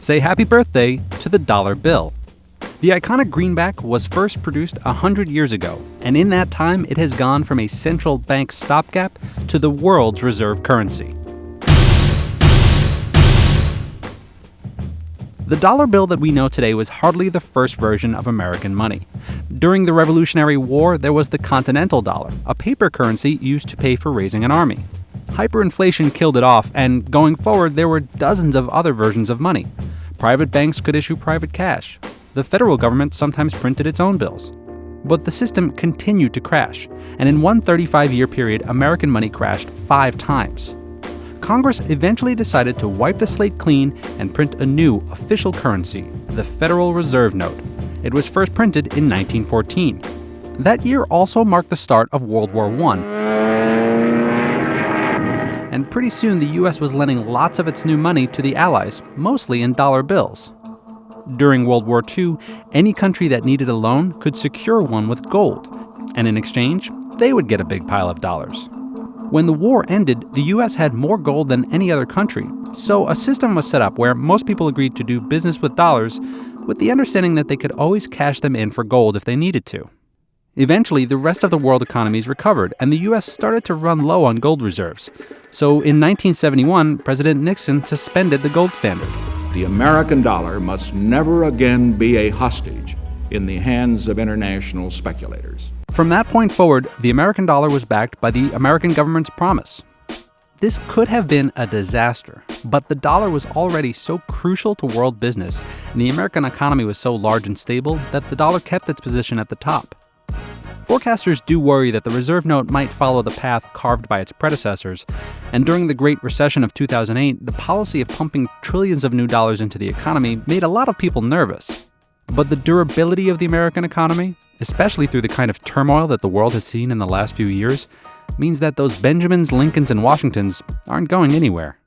Say happy birthday to the dollar bill. The iconic greenback was first produced 100 years ago, and in that time it has gone from a central bank stopgap to the world's reserve currency. The dollar bill that we know today was hardly the first version of American money. During the Revolutionary War, there was the Continental Dollar, a paper currency used to pay for raising an army. Hyperinflation killed it off, and going forward, there were dozens of other versions of money. Private banks could issue private cash. The federal government sometimes printed its own bills. But the system continued to crash, and in one 35-year period, American money crashed 5 times. Congress eventually decided to wipe the slate clean and print a new official currency, the Federal Reserve Note. It was first printed in 1914. That year also marked the start of World War I. And pretty soon the U.S. was lending lots of its new money to the Allies, mostly in dollar bills. During World War II, any country that needed a loan could secure one with gold, and in exchange, they would get a big pile of dollars. When the war ended, the U.S. had more gold than any other country, so a system was set up where most people agreed to do business with dollars, with the understanding that they could always cash them in for gold if they needed to. Eventually, the rest of the world economies recovered, and the U.S. started to run low on gold reserves. So in 1971, President Nixon suspended the gold standard. The American dollar must never again be a hostage in the hands of international speculators. From that point forward, the American dollar was backed by the American government's promise. This could have been a disaster, but the dollar was already so crucial to world business, and the American economy was so large and stable that the dollar kept its position at the top. Forecasters do worry that the reserve note might follow the path carved by its predecessors, and during the Great Recession of 2008, the policy of pumping trillions of new dollars into the economy made a lot of people nervous. But the durability of the American economy, especially through the kind of turmoil that the world has seen in the last few years, means that those Benjamins, Lincolns, and Washingtons aren't going anywhere.